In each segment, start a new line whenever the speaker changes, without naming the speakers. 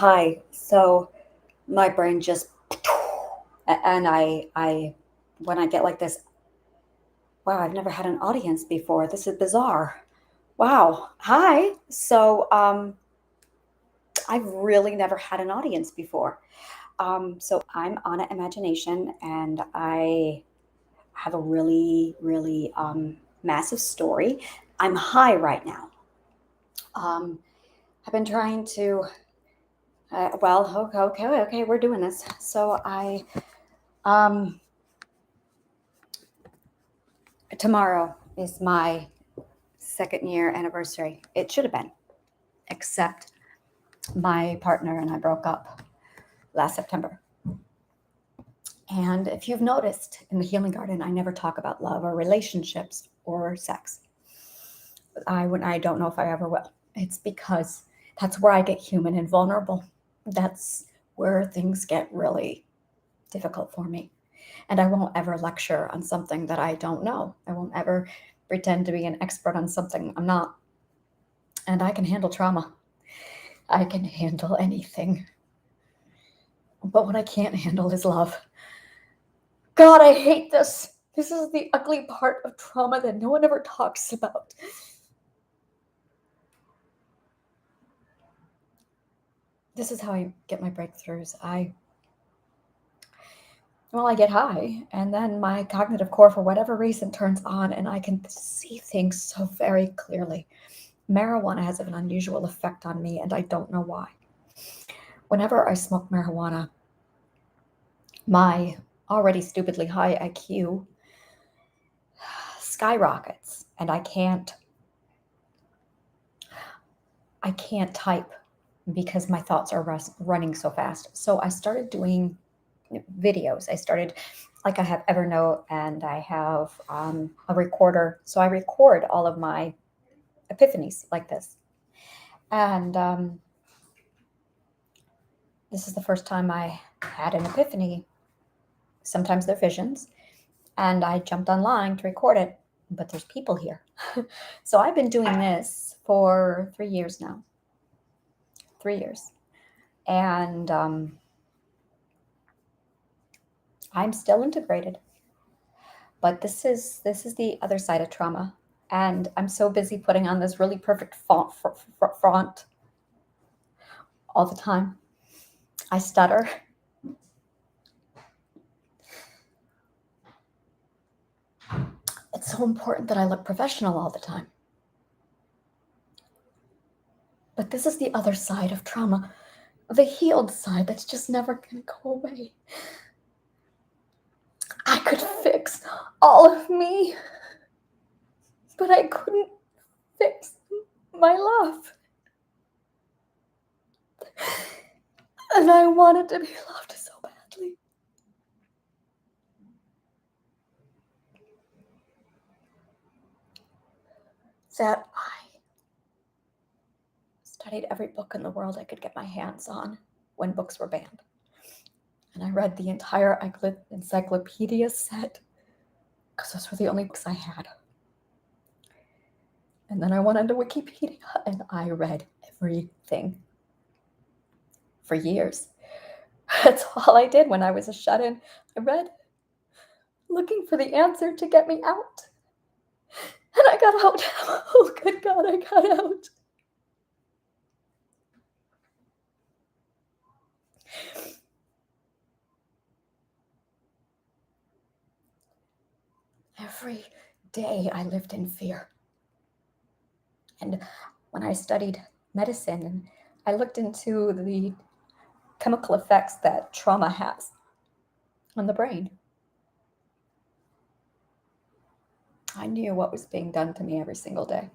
Hi. So my brain just and when I get like this, wow, I've never had an audience before. This is bizarre. Wow. Hi. I've really never had an audience before. So I'm on an imagination and I have a really massive story. I'm high right now. Um, I've been trying to okay, we're doing this. Um Tomorrow is my second year anniversary. It should have been, except my partner and I broke up last September. And if you've noticed in the Healing Garden, I never talk about love or relationships or sex. I don't know if I ever will. It's because that's where I get human and vulnerable. That's where things get really difficult for me. And I won't ever lecture on something that I don't know. I won't ever pretend to be an expert on something I'm not. And I can handle trauma. I can handle anything. But what I can't handle is love. God, I hate this. This is the ugly part of trauma that no one ever talks about. This is how I get my breakthroughs. I get high, and then my cognitive core, for whatever reason, turns on, and I can see things so very clearly. Marijuana has an unusual effect on me, and I don't know why. Whenever I smoke marijuana, my already stupidly high IQ skyrockets, and I can't type because my thoughts are running so fast. So I started doing videos. Like, I have Evernote and I have a recorder. So I record all of my epiphanies like this. And this is the first time I had an epiphany. Sometimes they're visions. And I jumped online to record it, but there's people here. So I've been doing this for 3 years now. 3 years. And I'm still integrated. But this is the other side of trauma. And I'm so busy putting on this really perfect front all the time. I stutter. It's so important that I look professional all the time. But this is the other side of trauma, the healed side that's just never going to go away. I could fix all of me, but I couldn't fix my love. And I wanted to be loved so badly. That I studied every book in the world I could get my hands on when books were banned. And I read the entire encyclopedia set because those were the only books I had. And then I went onto Wikipedia and I read everything for years. That's all I did when I was a shut-in. I read, looking for the answer to get me out. And I got out. Oh, good God, I got out. Every day I lived in fear. And when I studied medicine and I looked into the chemical effects that trauma has on the brain, I knew what was being done to me every single day.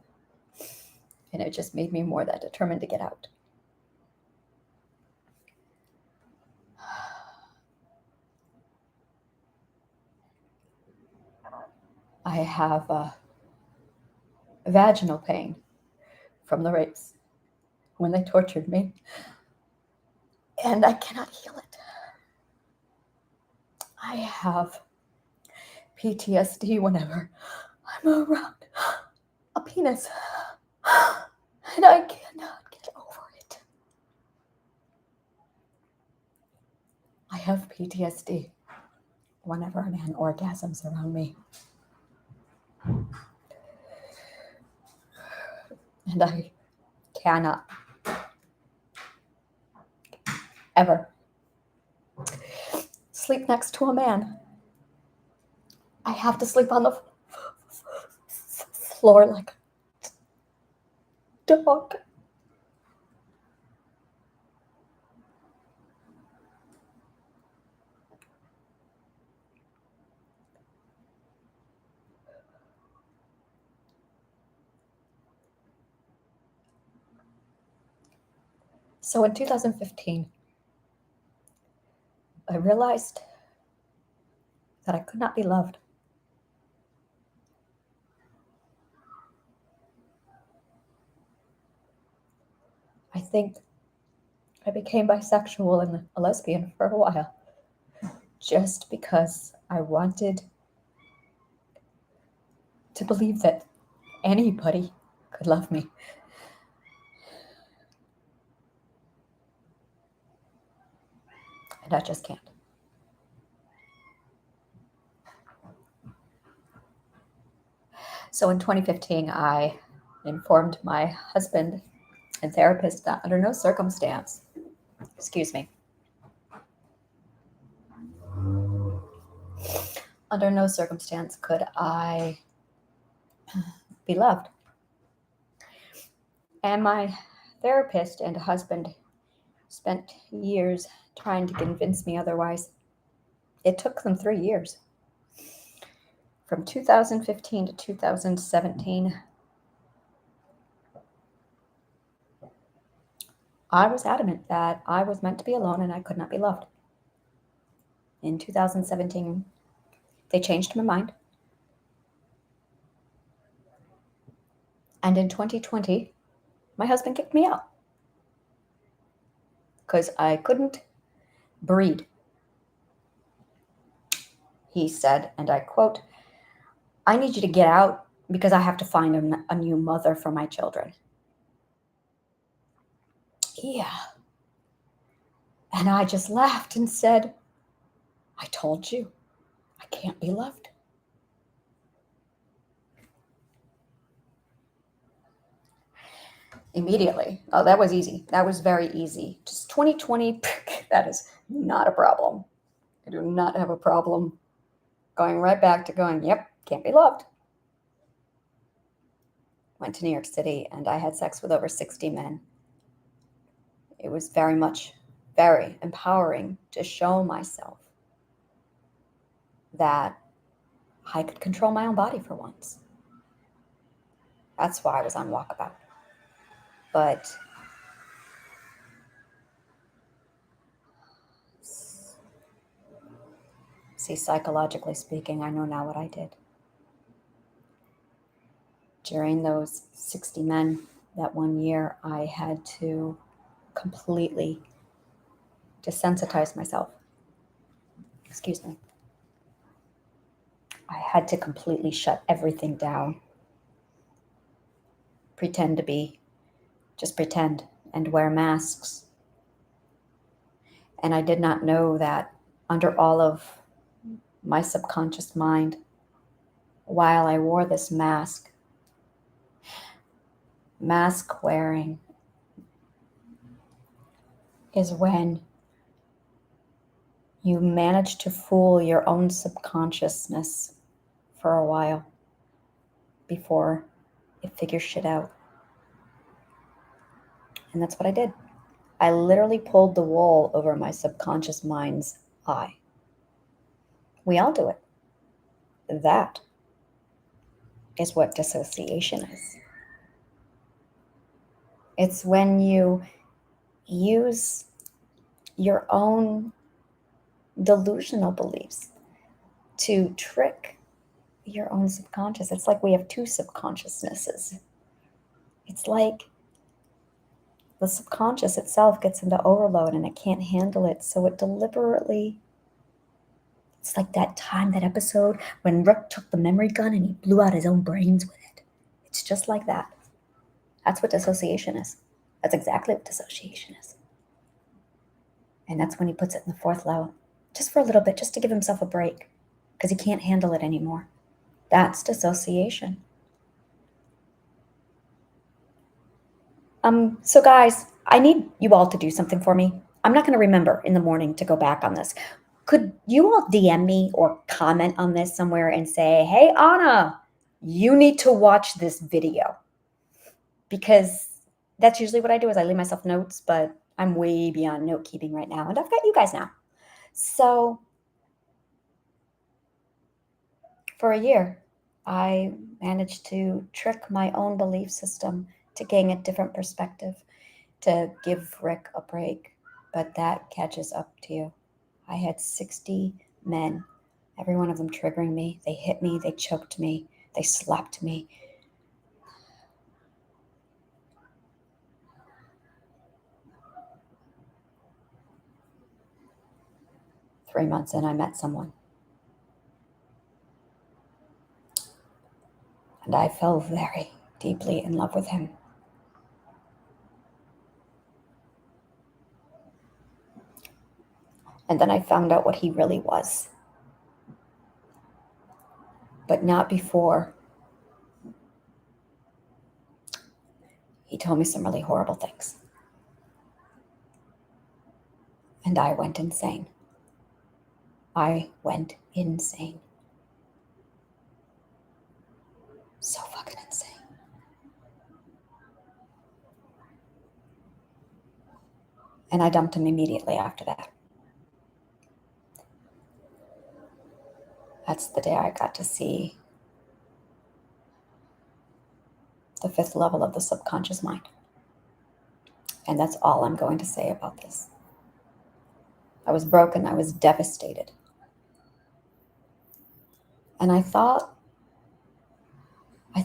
And it just made me more that determined to get out. I have vaginal pain from the rapes when they tortured me. And I cannot heal it. I have PTSD whenever I'm around a penis. And I cannot get over it. have PTSD whenever a man orgasms around me. And I cannot ever sleep next to a man. I have to sleep on the floor like a dog. So in 2015, I realized that I could not be loved. I think I became bisexual and a lesbian for a while just because I wanted to believe that anybody could love me. And I just can't. So in 2015, I informed my husband and therapist that under no circumstance, under no circumstance could I be loved. And my therapist and husband spent years trying to convince me otherwise. It took them 3 years. From 2015 to 2017, I was adamant that I was meant to be alone and I could not be loved. In 2017, they changed my mind. And in 2020, my husband kicked me out because I couldn't breed. He said, and I quote, "I need you to get out because I have to find a new mother for my children." Yeah. And I just laughed and said, "I told you, I can't be loved." Immediately. Oh, that was easy. That was very easy. Just 2020, that is not a problem. I do not have a problem going right back to going, yep, can't be loved. Went to New York City and I had sex with over 60 men. It was very empowering to show myself that I could control my own body for once. That's why I was on walkabout. But see, psychologically speaking, I know now what I did. During those 60 men, that 1 year, I had to completely desensitize myself. Excuse me. I had to completely shut everything down. Just pretend and wear masks. And I did not know that under all of my subconscious mind, while I wore this mask wearing is when you manage to fool your own subconsciousness for a while before it figures shit out. And that's what I did. I literally pulled the wool over my subconscious mind's eye. We all do it. That is what dissociation is. It's when you use your own delusional beliefs to trick your own subconscious. It's like we have two subconsciousnesses. It's like the subconscious itself gets into overload and it can't handle it, so it deliberately. It's like that episode when Rick took the memory gun and he blew out his own brains with it. It's just like that. That's what dissociation is. That's exactly what dissociation is. And that's when he puts it in the fourth level. just for a little bit, just to give himself a break because he can't handle it anymore. That's dissociation. So guys, I need you all to do something for me. I'm not going to remember in the morning to go back on this. Could you all DM me or comment on this somewhere and say, hey, Anna, you need to watch this video? Because that's usually what I do is I leave myself notes, but I'm way beyond note keeping right now. And I've got you guys now. So for a year, I managed to trick my own belief system to gain a different perspective, to give Rick a break. But that catches up to you. I had 60 men, every one of them triggering me. They hit me, they choked me, they slapped me. Three months in, I met someone. And I fell very deeply in love with him. And then I found out what he really was. But not before he told me some really horrible things. And I went insane. I went insane. So fucking insane. And I dumped him immediately after that. That's the day I got to see the fifth level of the subconscious mind. And that's all I'm going to say about this. I was broken. I was devastated. And I thought I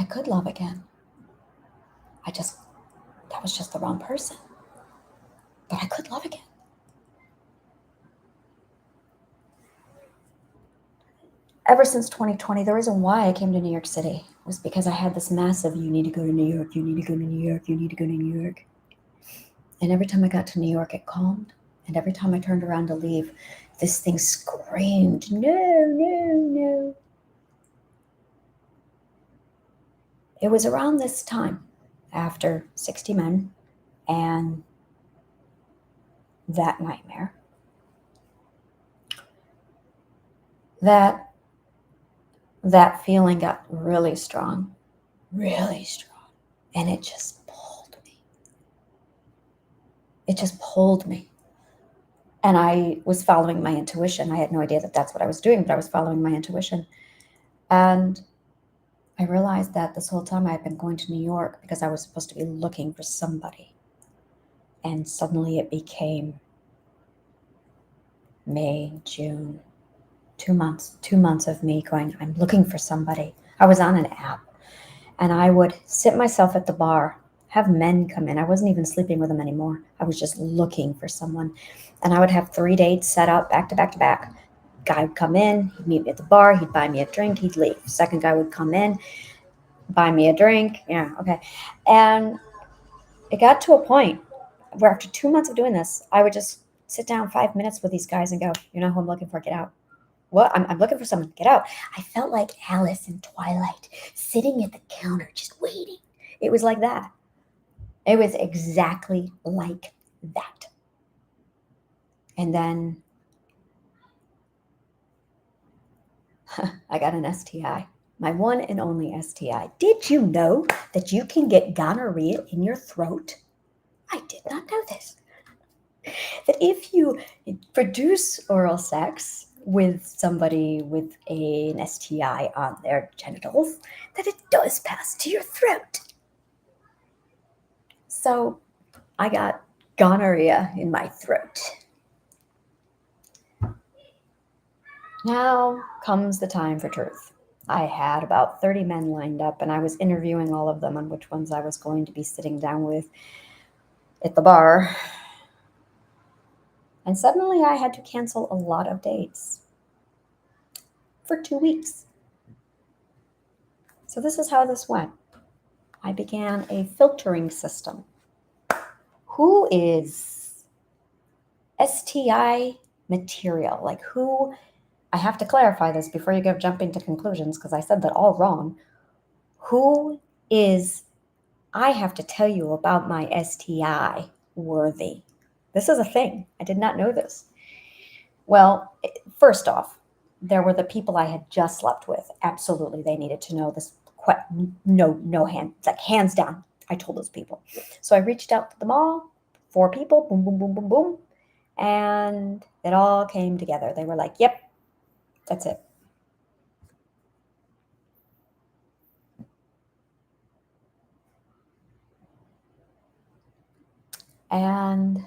could love again. That was just the wrong person. But I could love again. Ever since 2020, the reason why I came to New York City was because I had this massive, you need to go to New York, you need to go to New York, you need to go to New York. And every time I got to New York, it calmed. And every time I turned around to leave, this thing screamed, no, no, no. It was around this time, after 60 Men and that nightmare, that feeling got really strong, and it just pulled me. It just pulled me. And I was following my intuition. I had no idea that that's what I was doing, but I was following my intuition. And I realized that this whole time I had been going to New York because I was supposed to be looking for somebody. And suddenly it became May, June, 2 months of me going, I'm looking for somebody. I was on an app and I would sit myself at the bar, have men come in. I wasn't even sleeping with them anymore. I was just looking for someone. And I would have 3 dates set up back to back to back. Guy would come in, he'd meet me at the bar, he'd buy me a drink, he'd leave. Second guy would come in, buy me a drink. Yeah, okay. And it got to a point where after 2 months of doing this, I would just sit down 5 minutes with these guys and go, you know who I'm looking for? Get out. What? I'm looking for someone. Get out. I felt like Alice in Twilight, sitting at the counter, just waiting. It was like that. It was exactly like that. And then I got an STI, my one and only STI. Did you know that you can get gonorrhea in your throat? I did not know this. That if you produce oral sex with somebody with an STI on their genitals, that it does pass to your throat. So I got gonorrhea in my throat. Now comes the time for truth. I had about 30 men lined up, and I was interviewing all of them on which ones I was going to be sitting down with at the bar. And suddenly I had to cancel a lot of dates for 2 weeks. So this is how this went. I began a filtering system. Who is STI material? Like who, I have to clarify this before you go jumping to conclusions because I said that all wrong. Who is, I have to tell you about my STI worthy? This is a thing. I did not know this. Well, first off, there were the people I had just slept with. Absolutely, they needed to know this. No hand, it's like hands down. I told those people. So I reached out to them all, 4 people, boom, boom, boom, boom, boom, and it all came together. They were like, "Yep, that's it." And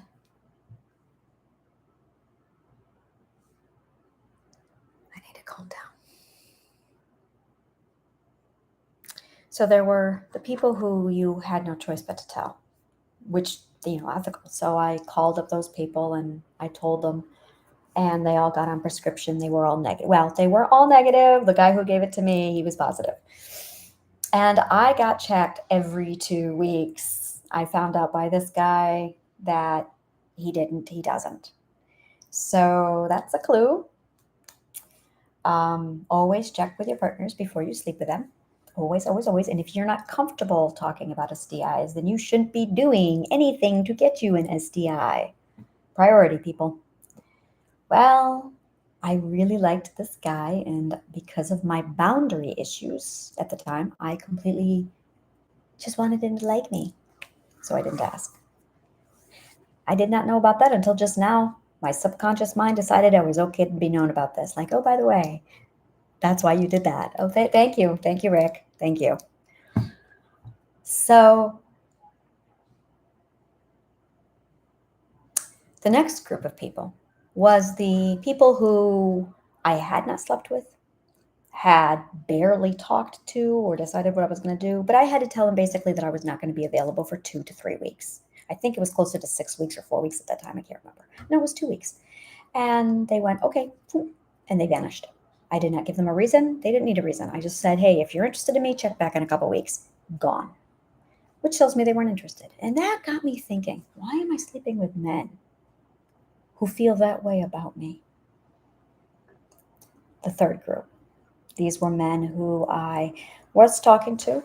I need to calm down. So there were the people who you had no choice but to tell, which, ethical. So I called up those people and I told them, and they all got on prescription. They were all negative. Well, they were all negative. The guy who gave it to me, he was positive. And I got checked every 2 weeks. I found out by this guy that he doesn't. So that's a clue. Always check with your partners before you sleep with them. Always, always, always. And if you're not comfortable talking about STIs, then you shouldn't be doing anything to get you an STI. Priority, people. Well, I really liked this guy, and because of my boundary issues at the time, I completely just wanted him to like me. So I didn't ask. I did not know about that until just now. My subconscious mind decided it was okay to be known about this. Like, oh, by the way, that's why you did that. Oh, thank you. Thank you, Rick. Thank you. So the next group of people was the people who I had not slept with, had barely talked to or decided what I was going to do, but I had to tell them basically that I was not going to be available for 2 to 3 weeks. I think it was closer to 6 weeks or 4 weeks at that time. I can't remember. No, it was 2 weeks. And they went, okay, and they vanished. I did not give them a reason. They didn't need a reason. I just said, hey, if you're interested in me, check back in a couple weeks. Gone. Which tells me they weren't interested. And that got me thinking, why am I sleeping with men who feel that way about me? The third group. These were men who I was talking to.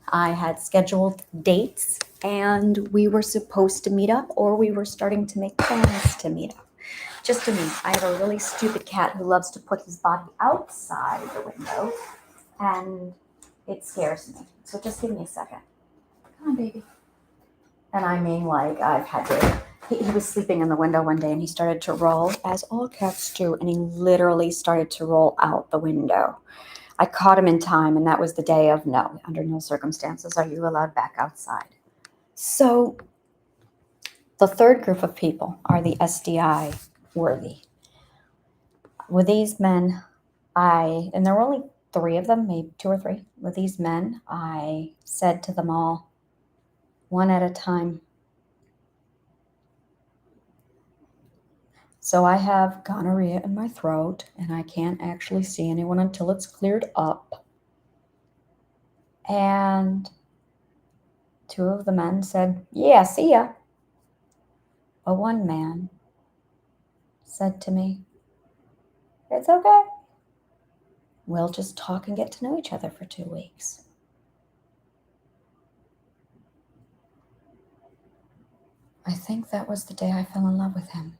I had scheduled dates and we were supposed to meet up, or we were starting to make plans to meet up. Just to meet. I have a really stupid cat who loves to put his body outside the window, and it scares me. So just give me a second. Come on, baby. And I mean, like, I've had to. He was sleeping in the window one day and he started to roll, as all cats do, and he literally started to roll out the window. I caught him in time, and that was the day of no, under no circumstances are you allowed back outside. So the third group of people are the SDI worthy. With these men, and there were only 3 of them, maybe 2 or 3. With these men, I said to them all, one at a time, so I have gonorrhea in my throat, and I can't actually see anyone until it's cleared up. And 2 of the men said, yeah, see ya. But one man said to me, it's okay. We'll just talk and get to know each other for 2 weeks. I think that was the day I fell in love with him.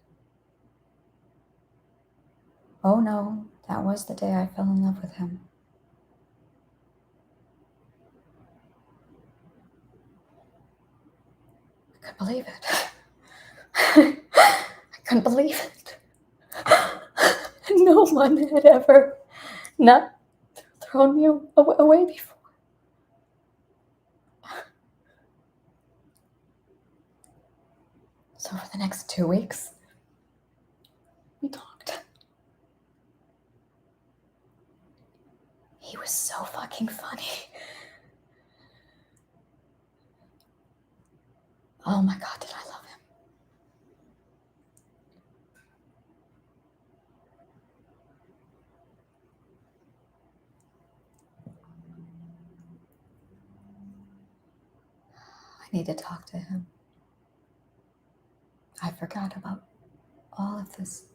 Oh no, that was the day I fell in love with him. I couldn't believe it. I couldn't believe it. No one had ever not thrown me away before. So for the next 2 weeks, we talked. He was so fucking funny. Oh my God, did I love him. I need to talk to him. I forgot about all of this.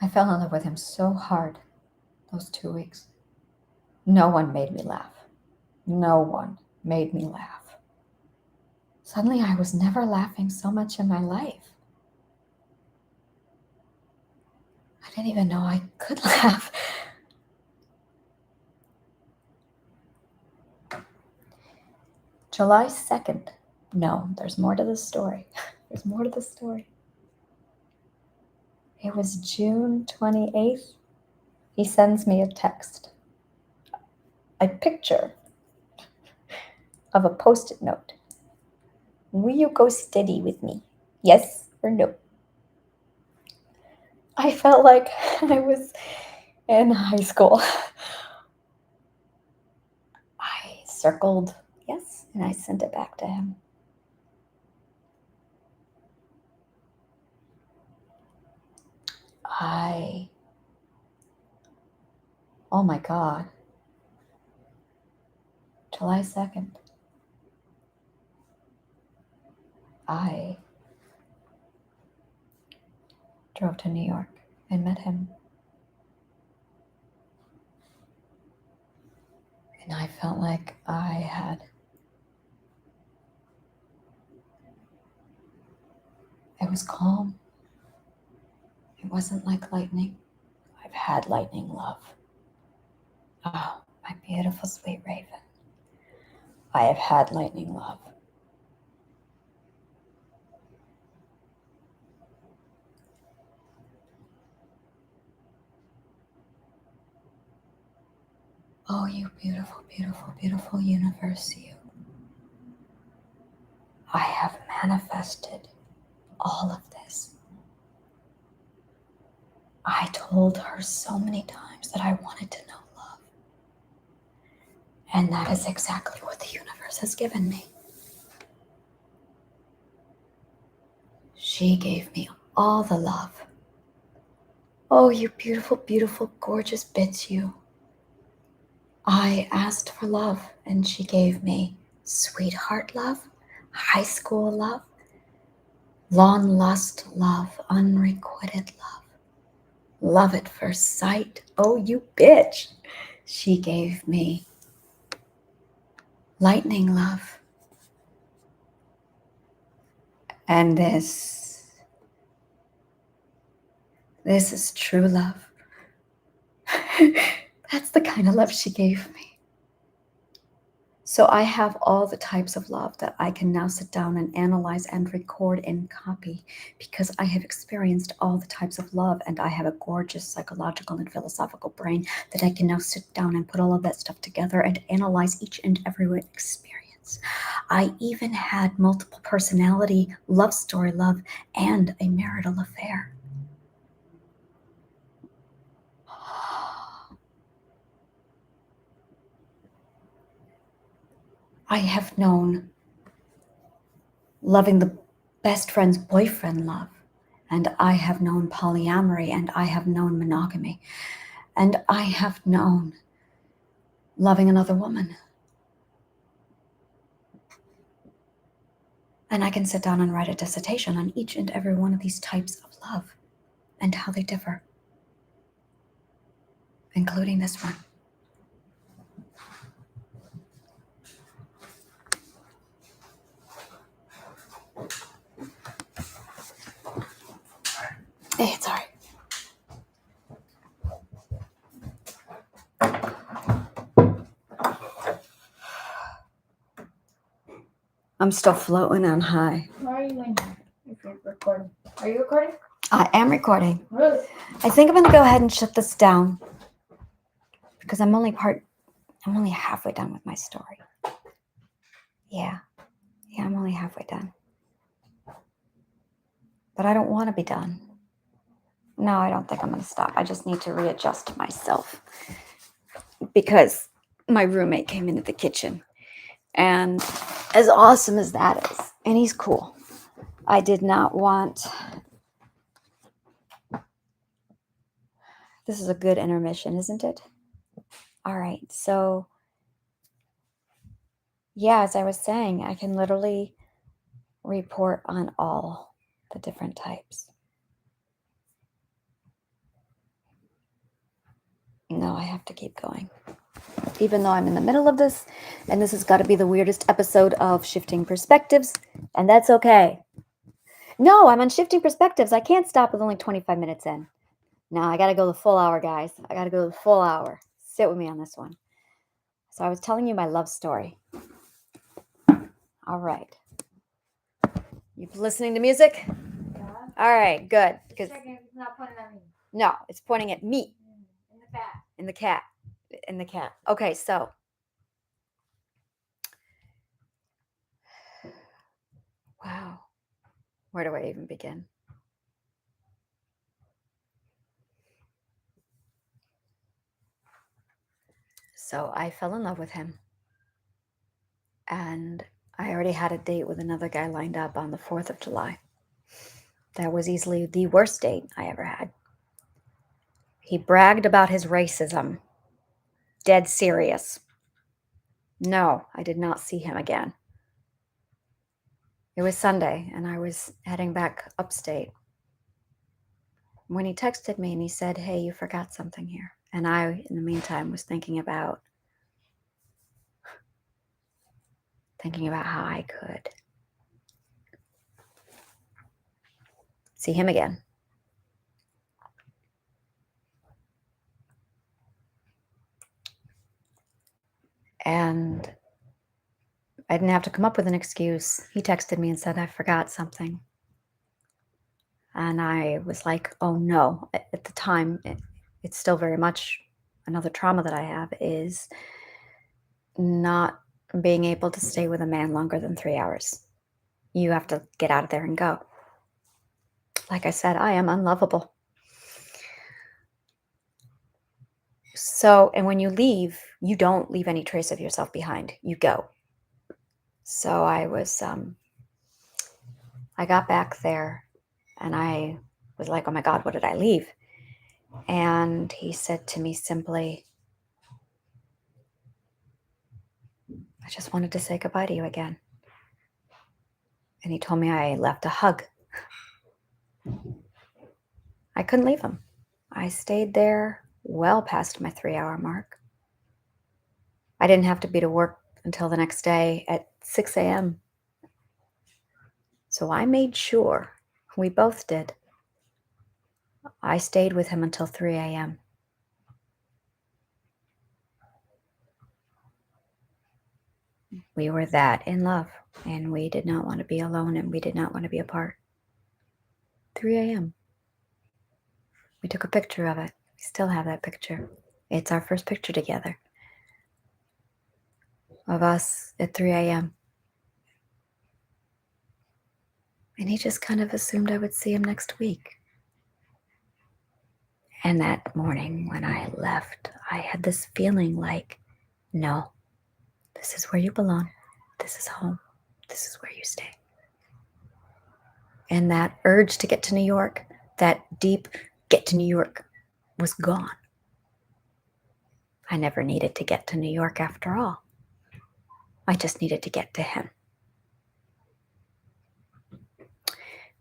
I fell in love with him so hard those 2 weeks. No one made me laugh. No one made me laugh. Suddenly, I was never laughing so much in my life. I didn't even know I could laugh. July 2nd. No, there's more to this story. There's more to this story. It was June 28th. He sends me a text. A picture of a post-it note. Will you go steady with me? Yes or no? I felt like I was in high school. I circled yes, and I sent it back to him. Oh my God. July 2nd. I drove to New York and met him. And I felt like it was calm. It wasn't like lightning. I've had lightning love. Oh, my beautiful sweet raven. I have had lightning love. Oh, you beautiful, beautiful, beautiful universe, you. I have manifested all of this. I told her so many times that I wanted to know love. And that is exactly what the universe has given me. She gave me all the love. Oh, you beautiful, beautiful, gorgeous bits, you. I asked for love, and she gave me sweetheart love, high school love, long lost love, unrequited love, love at first sight. Oh, you bitch. She gave me lightning love. And this is true love. That's the kind of love she gave me. So I have all the types of love that I can now sit down and analyze and record and copy because I have experienced all the types of love, and I have a gorgeous psychological and philosophical brain that I can now sit down and put all of that stuff together and analyze each and every experience. I even had multiple personality, love story love, and a marital affair. I have known loving the best friend's boyfriend love, and I have known polyamory, and I have known monogamy, and I have known loving another woman. And I can sit down and write a dissertation on each and every one of these types of love and how they differ, including this one. Hey, it's all right. I'm still floating on high.
Why are you in here if you're recording? Are you recording?
I am recording.
Really?
I think I'm going to go ahead and shut this down because I'm only halfway done with my story. Yeah, I'm only halfway done. But I don't want to be done. No, I don't think I'm going to stop. I just need to readjust myself because my roommate came into the kitchen, and as awesome as that is, and he's cool, I did not want... This is a good intermission, isn't it? All right, so yeah, as I was saying, I can literally report on all the different types. No, I have to keep going. Even though I'm in the middle of this, and this has got to be the weirdest episode of Shifting Perspectives, and that's okay. No, I'm on Shifting Perspectives. I can't stop with only 25 minutes in. No, I got to go the full hour, guys. I got to go the full hour. Sit with me on this one. So I was telling you my love story. All right. You listening to music?
Yeah.
All right, good. Because
Checking if it's not pointing at me.
no, it's pointing at me.
In the back.
In the cat. In the cat. Okay, so. Wow. Where do I even begin? So I fell in love with him. And I already had a date with another guy lined up on the 4th of July. That was easily the worst date I ever had. He bragged about his racism. Dead serious. No, I did not see him again. It was Sunday, and I was heading back upstate when he texted me and he said, "Hey, you forgot something here." And I, in the meantime, was thinking about how I could see him again. And I didn't have to come up with an excuse. He texted me and said, "I forgot something." And I was like, oh no. At the time, it's still very much another trauma that I have is not being able to stay with a man longer than 3 hours. You have to get out of there and go. Like I said, I am unlovable. So, and when you leave, you don't leave any trace of yourself behind. You go. So I got back there and I was like, oh my God, what did I leave? And he said to me simply, "I just wanted to say goodbye to you again." And he told me I left a hug. I couldn't leave him. I stayed there well past my 3-hour mark. I didn't have to be to work until the next day at 6 a.m. So I made sure, we both did, I stayed with him until 3 a.m. We were that in love, and we did not want to be alone, and we did not want to be apart. 3 a.m. We took a picture of it. We still have that picture. It's our first picture together of us at 3 a.m. And he just kind of assumed I would see him next week. And that morning when I left, I had this feeling like, no, this is where you belong. This is home. This is where you stay. And that urge to get to New York, that deep get to New York, was gone. I never needed to get to New York after all. I just needed to get to him.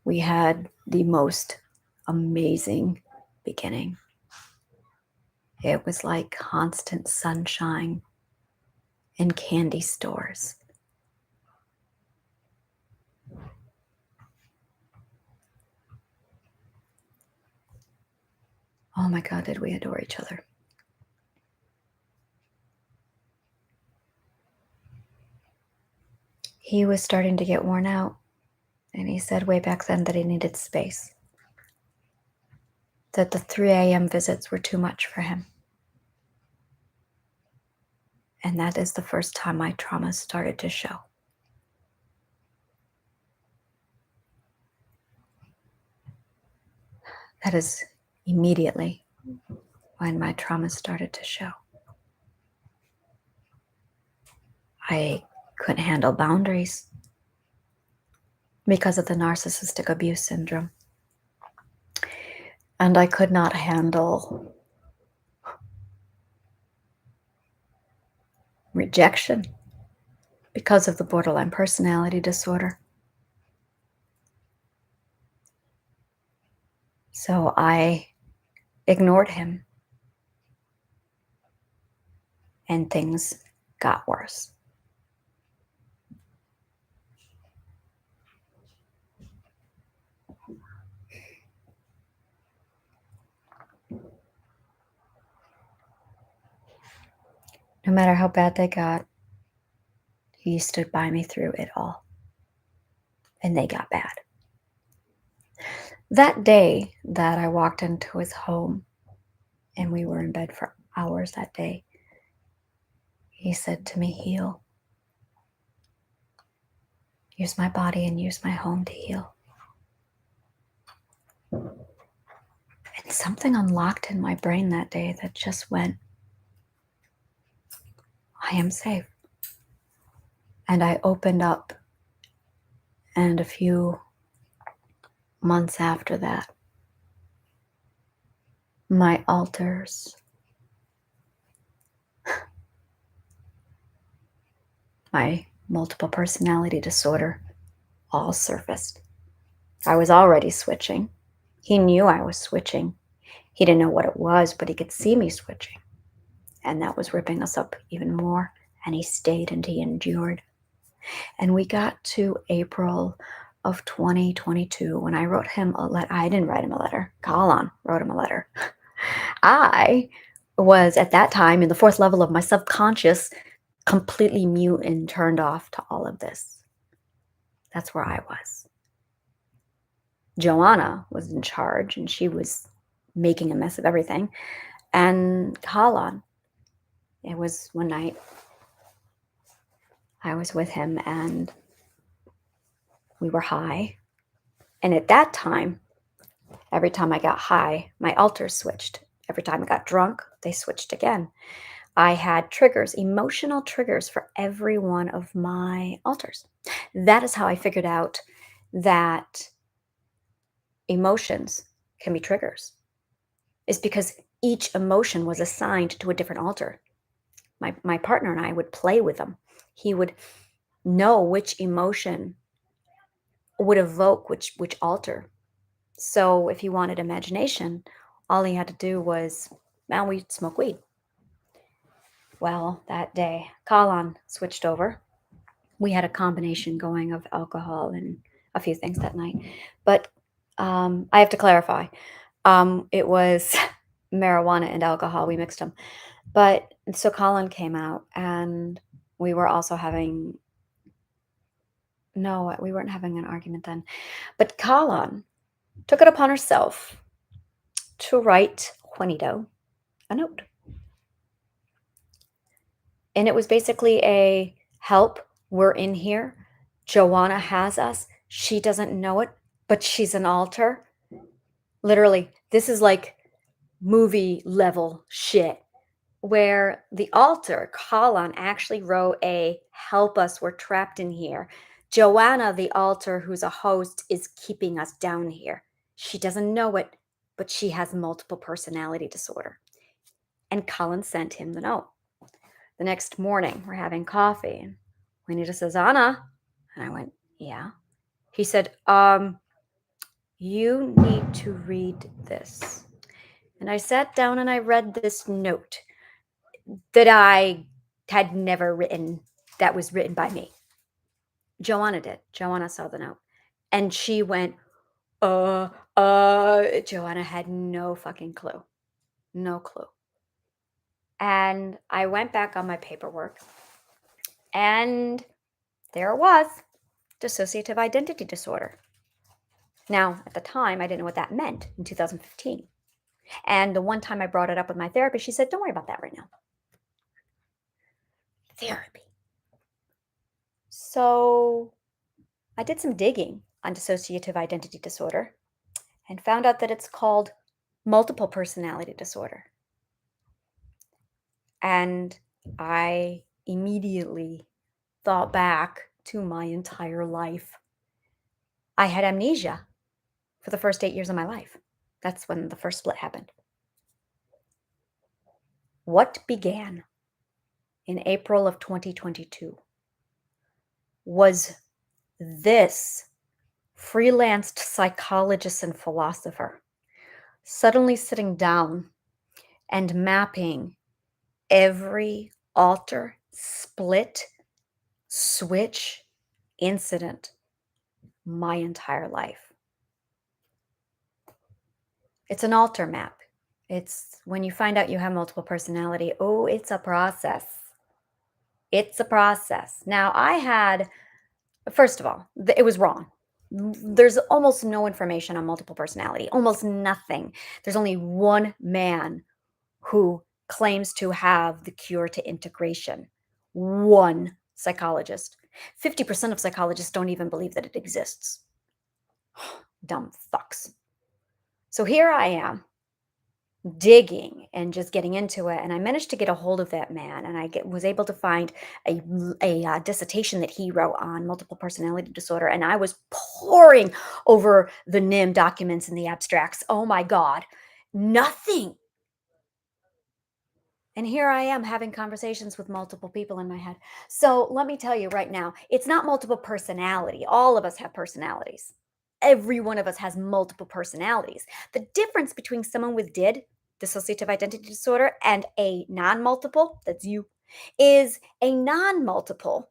We had the most amazing beginning. It was like constant sunshine in candy stores. Oh my God, did we adore each other. He was starting to get worn out, and he said way back then that he needed space, that the 3 a.m. visits were too much for him. And that is the first time my trauma started to show. That is immediately when my trauma started to show. I couldn't handle boundaries because of the narcissistic abuse syndrome. And I could not handle rejection because of the borderline personality disorder. So I ignored him, and things got worse. No matter how bad they got, he stood by me through it all. And they got bad. That day that I walked into his home and we were in bed for hours that day, he said to me, heal. Use my body and use my home to heal. And something unlocked in my brain that day that just went, I am safe. And I opened up, and a few months after that, my altars, my multiple personality disorder, all surfaced. I was already switching. He knew I was switching. He didn't know what it was, but he could see me switching. And that was ripping us up even more. And he stayed and he endured. And we got to April of 2022 when I wrote him a letter. I didn't write him a letter. Colin wrote him a letter. I was at that time in the fourth level of my subconscious, completely mute and turned off to all of this. That's where I was. Joanna was in charge and she was making a mess of everything. And Colin, it was one night I was with him and we were high. And at that time, every time I got high, my altars switched. Every time I got drunk, they switched again. I had triggers, emotional triggers for every one of my altars. That is how I figured out that emotions can be triggers. It's because each emotion was assigned to a different altar. My partner and I would play with them. He would know which emotion would evoke which altar. So if he wanted imagination, all he had to do was, well, we'd smoke weed. Well, that day, Colin switched over. We had a combination going of alcohol and a few things that night. But I have to clarify. It was marijuana and alcohol. We mixed them. But so Colin came out and we were also having, no, we weren't having an argument then. But Colin took it upon herself to write Juanito a note. And it was basically a help, we're in here. Joanna has us. She doesn't know it, but she's an altar. Literally, this is like movie level shit where the altar, Colin, actually wrote a help us, we're trapped in here. Joanna, the altar, who's a host, is keeping us down here. She doesn't know it, but she has multiple personality disorder. And Colin sent him the note. The next morning, we're having coffee, and Juanita says, Anna. And I went, yeah. He said, you need to read this. And I sat down and I read this note that I had never written, that was written by me. Joanna did. Joanna saw the note. And she went, Joanna had no fucking clue. No clue. And I went back on my paperwork and there it was, dissociative identity disorder. Now, at the time, I didn't know what that meant in 2015. And the one time I brought it up with my therapist, she said, don't worry about that right now. Therapy. So I did some digging on dissociative identity disorder and found out that it's called multiple personality disorder. And I immediately thought back to my entire life. I had amnesia for the first 8 years of my life. That's when the first split happened. What began in April of 2022 was this freelanced psychologist and philosopher suddenly sitting down and mapping every altar, split, switch, incident my entire life. It's an altar map. It's when you find out you have multiple personality. Oh, it's a process. It's a process. Now, first of all, it was wrong. There's almost no information on multiple personality, almost nothing. There's only one man who claims to have the cure to integration. One psychologist. 50% of psychologists don't even believe that it exists. Dumb fucks. So here I am digging and just getting into it, and I managed to get a hold of that man, and was able to find a dissertation that he wrote on multiple personality disorder, and I was poring over the NIM documents and the abstracts. Oh my God, nothing. And here I am having conversations with multiple people in my head. So let me tell you right now, it's not multiple personality. All of us have personalities. Every one of us has multiple personalities. The difference between someone with dissociative identity disorder, and a non-multiple, that's you, is a non-multiple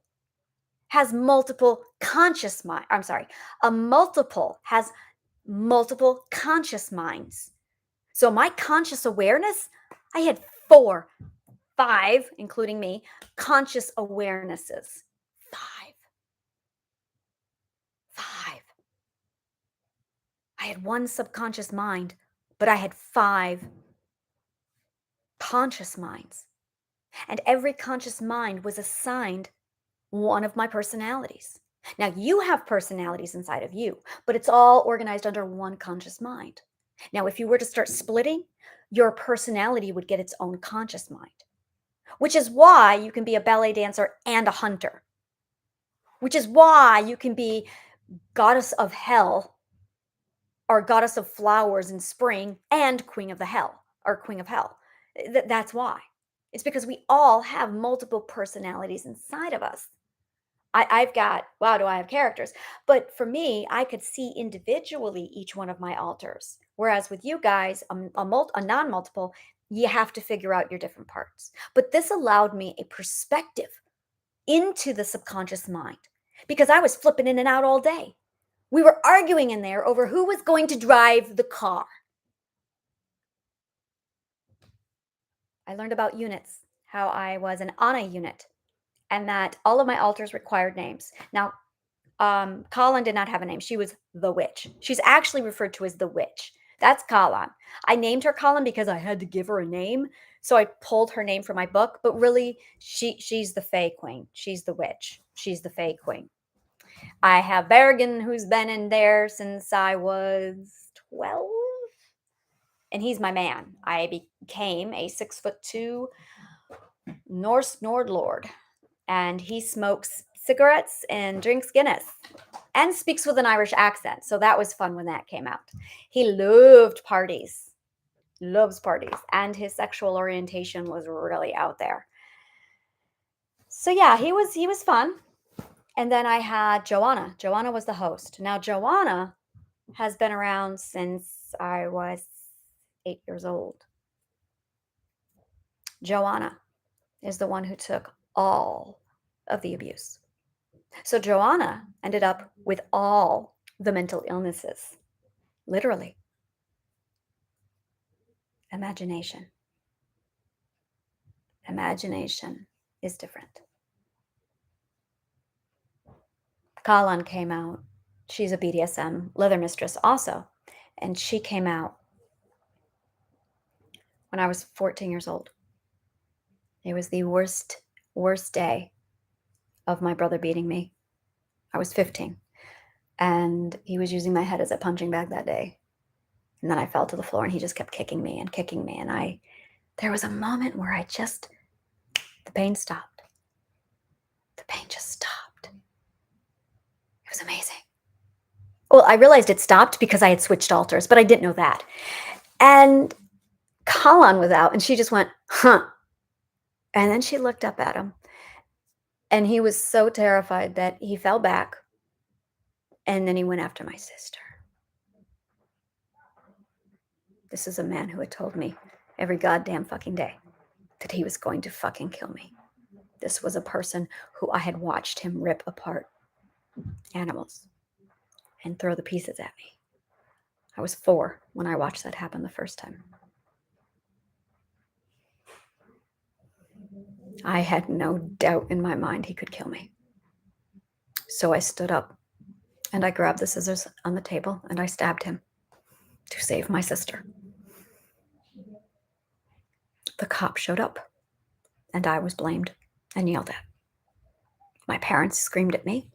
has multiple conscious mind. I'm sorry, a multiple has multiple conscious minds. So my conscious awareness, I had 4, 5, including me, conscious awarenesses. 5. 5. I had 1 subconscious mind, but I had 5 conscious minds. And every conscious mind was assigned one of my personalities. Now, you have personalities inside of you, but it's all organized under one conscious mind. Now, if you were to start splitting, your personality would get its own conscious mind, which is why you can be a ballet dancer and a hunter, which is why you can be goddess of hell or goddess of flowers in spring and queen of the hell or queen of hell. That's why. It's because we all have multiple personalities inside of us. I've got, wow, do I have characters? But for me, I could see individually each one of my alters. Whereas with you guys, a non-multiple, you have to figure out your different parts. But this allowed me a perspective into the subconscious mind because I was flipping in and out all day. We were arguing in there over who was going to drive the car. I learned about units, how I was an Ana unit, and that all of my alters required names. Now, Colin did not have a name. She was the witch. She's actually referred to as the witch. That's Colin. I named her Colin because I had to give her a name. So I pulled her name from my book, but really she's the Fae Queen. She's the witch. She's the Fae Queen. I have Bergen, who's been in there since I was 12. And he's my man. I became a 6'2" Norse Nordlord. And he smokes cigarettes and drinks Guinness and speaks with an Irish accent. So that was fun when that came out. He loved parties, loves parties, and his sexual orientation was really out there. So yeah, he was fun. And then I had Joanna. Joanna was the host. Now Joanna has been around since I was 8 years old. Joanna is the one who took all of the abuse. So Joanna ended up with all the mental illnesses, literally. Imagination. Imagination is different. Kalan came out. She's a BDSM leather mistress also. And she came out when I was 14 years old. It was the worst day of my brother beating me. I was 15. And he was using my head as a punching bag that day. And then I fell to the floor and he just kept kicking me. And there was a moment where the pain stopped. The pain just stopped. It was amazing. Well, I realized it stopped because I had switched alters, but I didn't know that. And Kalan was out and she just went, huh. And then she looked up at him And he was so terrified that he fell back and then he went after my sister. This is a man who had told me every goddamn fucking day that he was going to fucking kill me. This was a person who I had watched him rip apart animals and throw the pieces at me. I was 4 when I watched that happen the first time. I had no doubt in my mind he could kill me. So I stood up and I grabbed the scissors on the table and I stabbed him to save my sister. The cop showed up and I was blamed and yelled at. My parents screamed at me.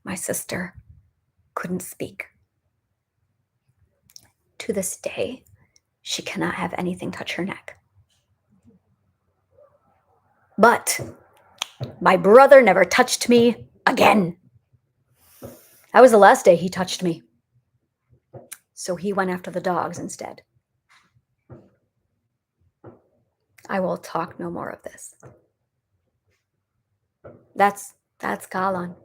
My sister couldn't speak. To this day, she cannot have anything touch her neck. But my brother never touched me again. That was the last day he touched me. So he went after the dogs instead. I will talk no more of this. That's Galan.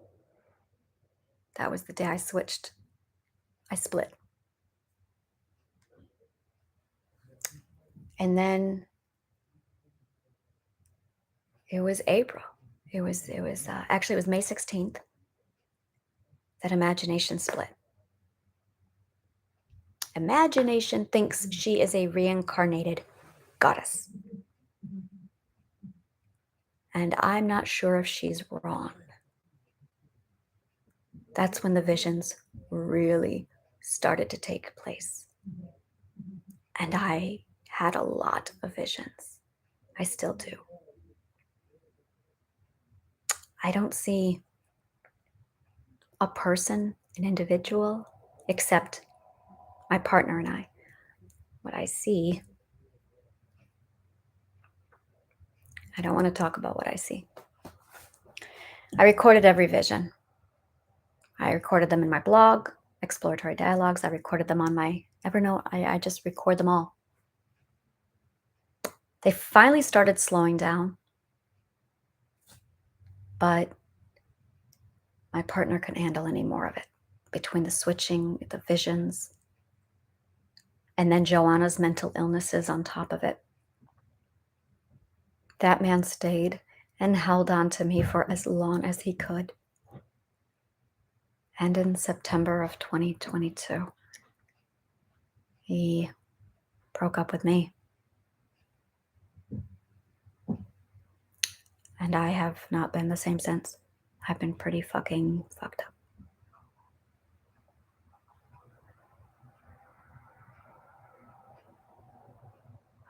That was the day I switched. I split. And then it was April. It was actually it was May 16th that Imagination split. Imagination thinks she is a reincarnated goddess. And I'm not sure if she's wrong. That's when the visions really started to take place. And I had a lot of visions. I still do. I don't see a person, an individual, except my partner and I. What I see, I don't want to talk about what I see. I recorded every vision. I recorded them in my blog, Exploratory Dialogues. I recorded them on my Evernote. I just record them all. They finally started slowing down, but my partner couldn't handle any more of it. Between the switching, the visions, and then Joanna's mental illnesses on top of it. That man stayed and held on to me for as long as he could. And in September of 2022, he broke up with me. And I have not been the same since. I've been pretty fucking fucked up.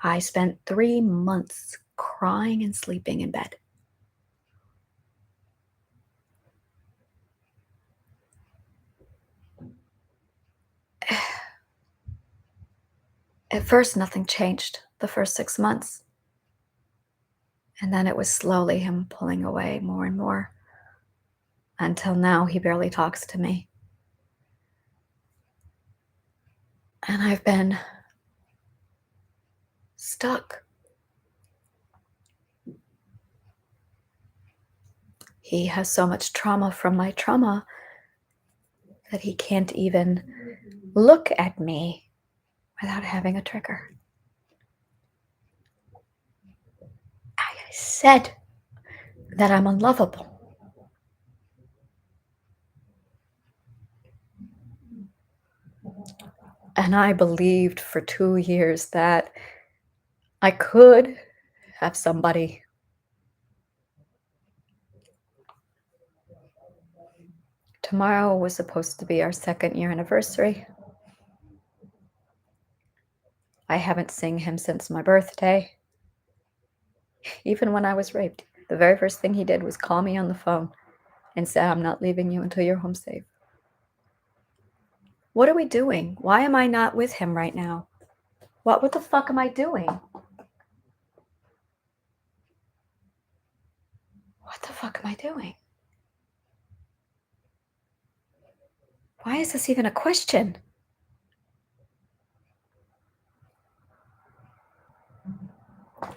I spent 3 months crying and sleeping in bed. At first, nothing changed the first 6 months. And then it was slowly him pulling away more and more. Until now, he barely talks to me. And I've been stuck. He has so much trauma from my trauma that he can't even look at me without having a trigger. I said that I'm unlovable. And I believed for 2 years that I could have somebody. Tomorrow was supposed to be our 2nd year anniversary. I haven't seen him since my birthday. Even when I was raped, the very first thing he did was call me on the phone and say, "I'm not leaving you until you're home safe." What are we doing? Why am I not with him right now? What the fuck am I doing? What the fuck am I doing? Why is this even a question?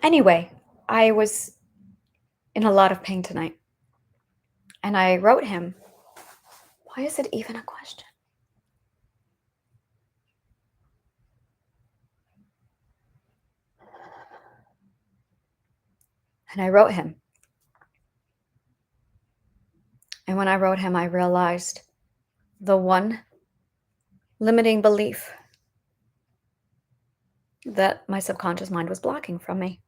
Anyway, I was in a lot of pain tonight. And I wrote him, why is it even a question? And I wrote him. And when I wrote him, I realized the one limiting belief that my subconscious mind was blocking from me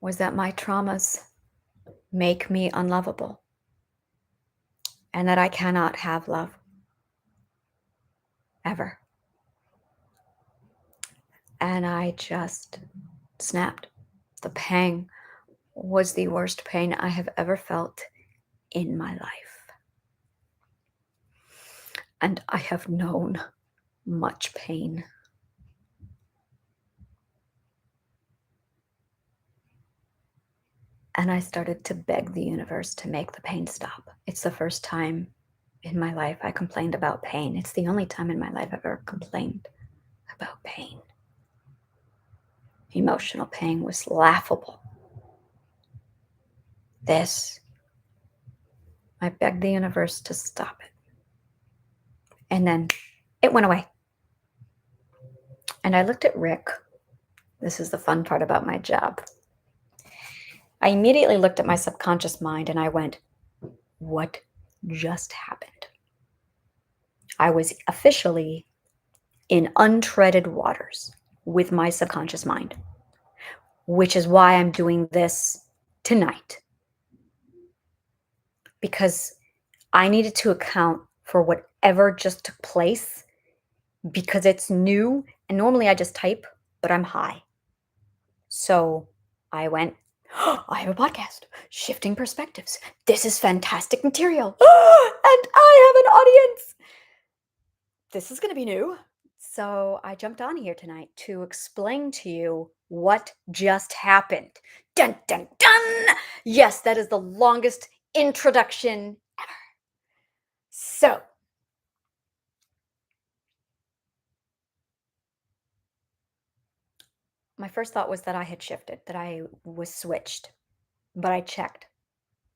was that my traumas make me unlovable and that I cannot have love ever. And I just snapped. The pang was the worst pain I have ever felt in my life. And I have known much pain. And I started to beg the universe to make the pain stop. It's the first time in my life I complained about pain. It's the only time in my life I've ever complained about pain. Emotional pain was laughable. This, I begged the universe to stop it. And then it went away. And I looked at Rick. This is the fun part about my job. I immediately looked at my subconscious mind and I went, what just happened? I was officially in untreaded waters with my subconscious mind, which is why I'm doing this tonight. Because I needed to account for whatever just took place because it's new. And normally I just type, but I'm high. So I went, oh, I have a podcast, Shifting Perspectives. This is fantastic material. And I have an audience. This is going to be new. So I jumped on here tonight to explain to you what just happened. Dun, dun, dun. Yes, that is the longest introduction ever. So, my first thought was that I had shifted, that I was switched, but I checked.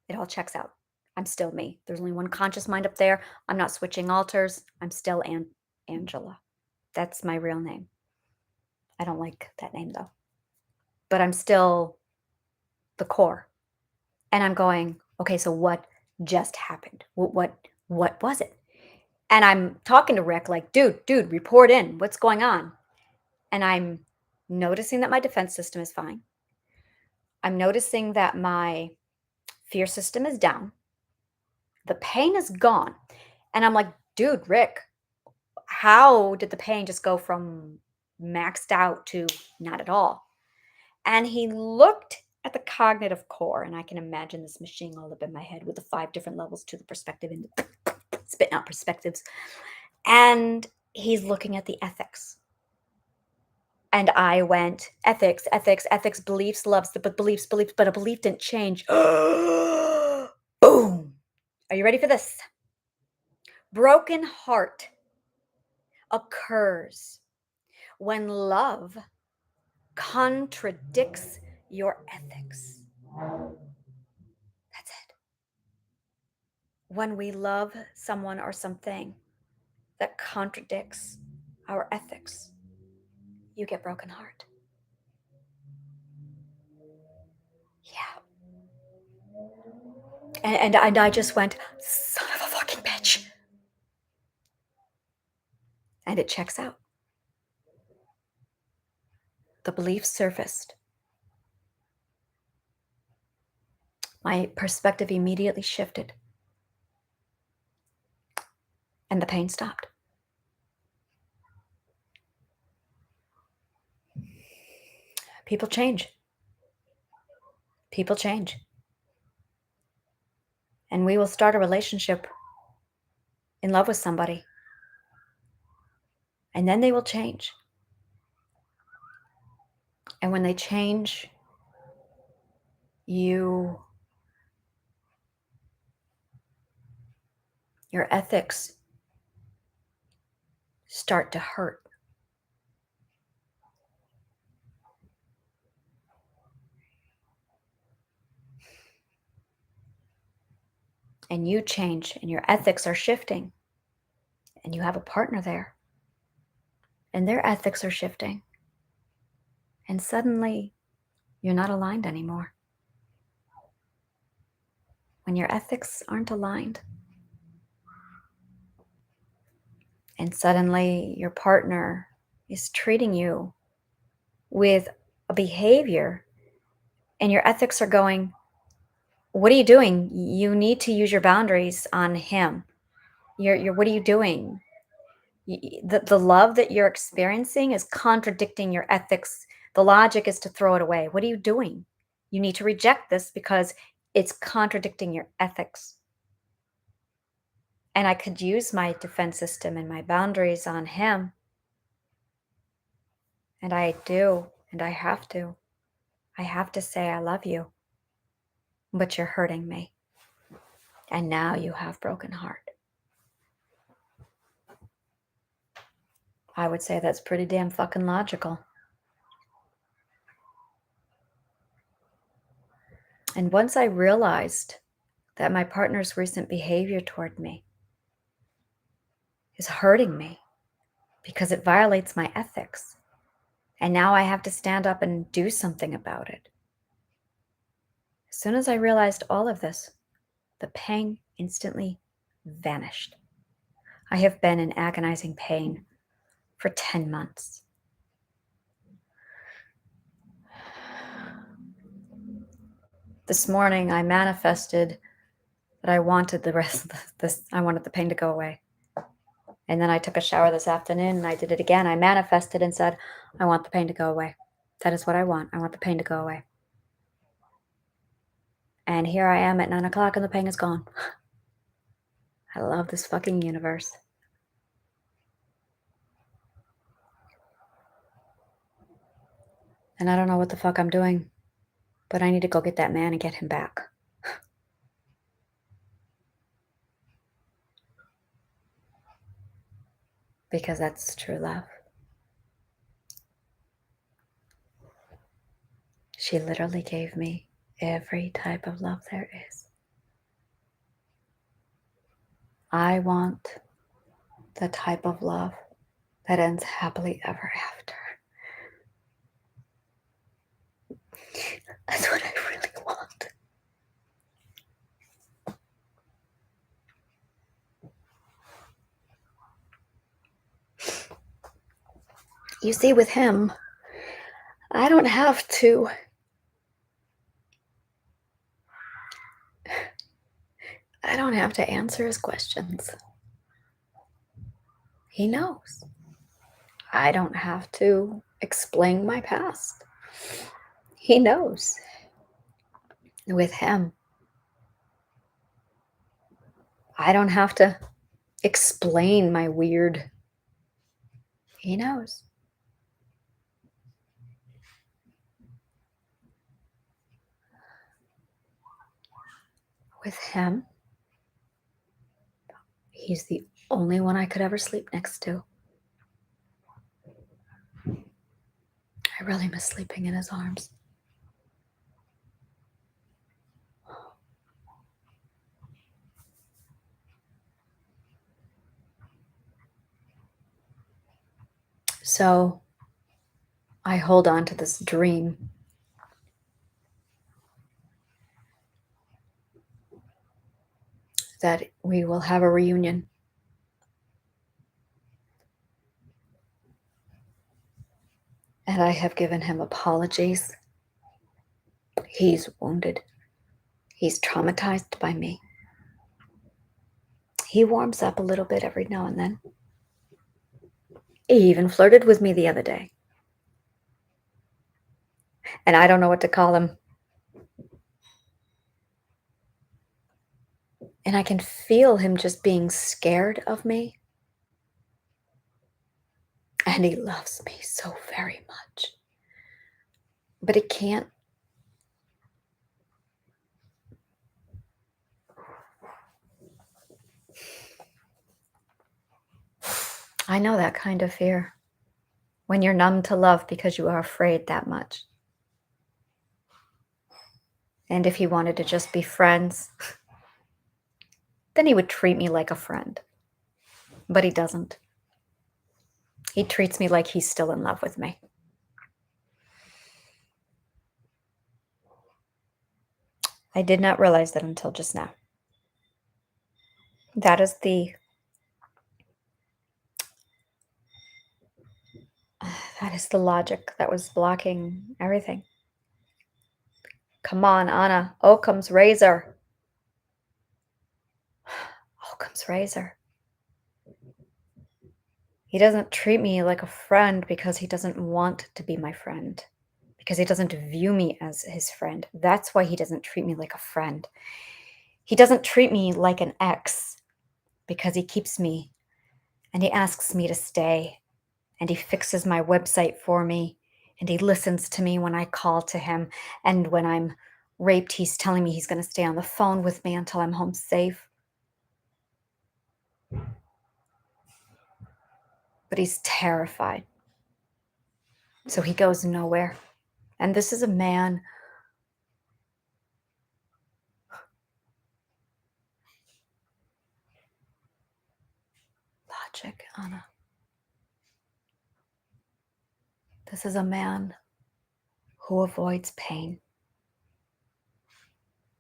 It all checks out. I'm still me. There's only one conscious mind up there. I'm not switching alters. I'm still Angela. That's my real name. I don't like that name though. But I'm still the core. And I'm going, okay, so what just happened? What was it? And I'm talking to Rick like, dude, report in. What's going on? And I'm noticing that my defense system is fine. I'm noticing that my fear system is down. The pain is gone. And I'm like, dude, Rick, how did the pain just go from maxed out to not at all? And he looked at the cognitive core, and I can imagine this machine all up in my head with the 5 different levels to the perspective and spitting out perspectives. And he's looking at the ethics. And I went, ethics, beliefs, loves, but beliefs, but a belief didn't change. Boom. Are you ready for this? Broken heart occurs when love contradicts your ethics. That's it. When we love someone or something that contradicts our ethics, you get broken heart. Yeah. And I just went, son of a fucking bitch. And it checks out. The belief surfaced. My perspective immediately shifted. And the pain stopped. People change. People change. And we will start a relationship in love with somebody. And then they will change. And when they change, your ethics start to hurt. and you change and your ethics are shifting and you have a partner there and their ethics are shifting and suddenly you're not aligned anymore. When your ethics aren't aligned and suddenly your partner is treating you with a behavior and your ethics are going, what are you doing? You need to use your boundaries on him. What are you doing? The love that you're experiencing is contradicting your ethics. The logic is to throw it away. What are you doing? You need to reject this because it's contradicting your ethics. And I could use my defense system and my boundaries on him. And I do, and I have to. I have to say, I love you, but you're hurting me. And now you have broken heart. I would say that's pretty damn fucking logical. And once I realized that my partner's recent behavior toward me is hurting me because it violates my ethics, and now I have to stand up and do something about it. As soon as I realized all of this, the pain instantly vanished. I have been in agonizing pain for 10 months. This morning, I manifested that I wanted the rest of this. I wanted the pain to go away. And then I took a shower this afternoon and I did it again. I manifested and said, I want the pain to go away. That is what I want. I want the pain to go away. And here I am at 9 o'clock and the pain is gone. I love this fucking universe. And I don't know what the fuck I'm doing, but I need to go get that man and get him back. Because that's true love. She literally gave me every type of love there is. I want the type of love that ends happily ever after. That's what I really want. You see, with him, I don't have to answer his questions. He knows. I don't have to explain my past. He knows. With him, I don't have to explain my weird. He knows. With him, he's the only one I could ever sleep next to. I really miss sleeping in his arms. So I hold on to this dream that we will have a reunion. And I have given him apologies. He's wounded. He's traumatized by me. He warms up a little bit every now and then. He even flirted with me the other day. And I don't know what to call him. And I can feel him just being scared of me. And he loves me so very much. But he can't. I know that kind of fear. When you're numb to love because you are afraid that much. And if he wanted to just be friends, then he would treat me like a friend. But he doesn't. He treats me like he's still in love with me. I did not realize that until just now. That is the logic that was blocking everything. Come on, Anna. Occam's razor. Occam's razor. He doesn't treat me like a friend because he doesn't want to be my friend, because he doesn't view me as his friend. That's why he doesn't treat me like a friend. He doesn't treat me like an ex because he keeps me and he asks me to stay and he fixes my website for me and he listens to me when I call to him. And when I'm raped, he's telling me he's going to stay on the phone with me until I'm home safe. But he's terrified. So he goes nowhere. And this is a man logic, Anna. This is a man who avoids pain.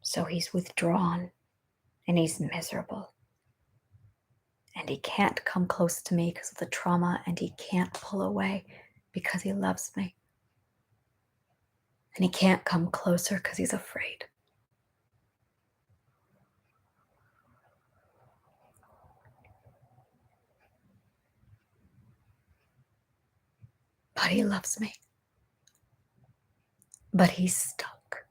So he's withdrawn and he's miserable. And he can't come close to me because of the trauma, and he can't pull away because he loves me. And he can't come closer because he's afraid. But he loves me. But he's stuck.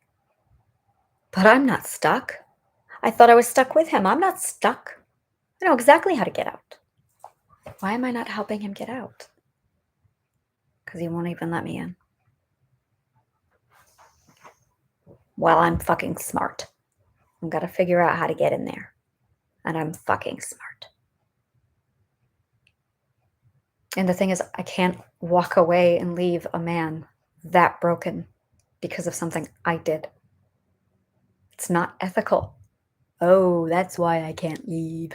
But I'm not stuck. I thought I was stuck with him. I'm not stuck. I know exactly how to get out. Why am I not helping him get out? Because he won't even let me in. Well, I'm fucking smart. I've got to figure out how to get in there. And I'm fucking smart. And the thing is, I can't walk away and leave a man that broken because of something I did. It's not ethical. Oh, that's why I can't leave.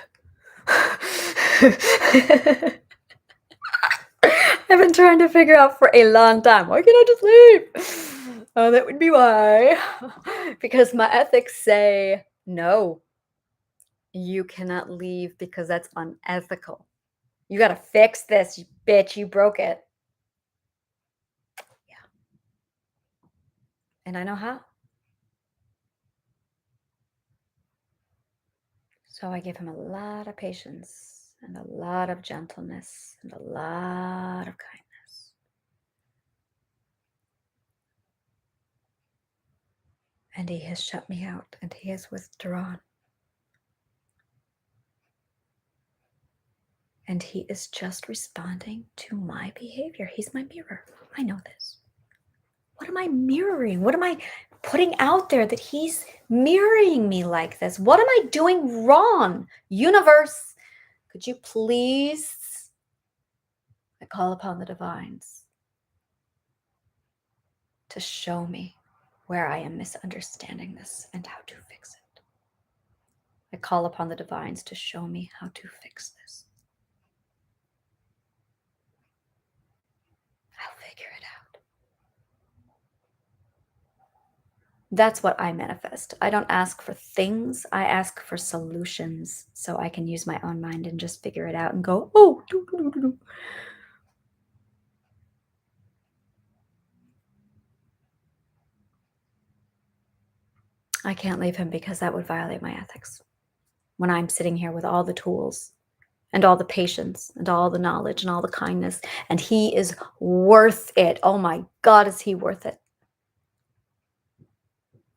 I've been trying to figure out for a long time. Why can't I just leave? Oh, that would be why. Because my ethics say, no, you cannot leave because that's unethical. You got to fix this, bitch. You broke it. Yeah. And I know how. So I give him a lot of patience and a lot of gentleness and a lot of kindness. And he has shut me out and he has withdrawn. And he is just responding to my behavior. He's my mirror. I know this. What am I mirroring? What am I putting out there that he's mirroring me like this? What am I doing wrong? Universe, could you please? I call upon the divines to show me where I am misunderstanding this and how to fix it. I call upon the divines to show me how to fix this. I'll figure it out. That's what I manifest. I don't ask for things. I ask for solutions so I can use my own mind and just figure it out and go, oh, do, do, do, do. I can't leave him because that would violate my ethics. When I'm sitting here with all the tools and all the patience and all the knowledge and all the kindness, and he is worth it. Oh my God, is he worth it?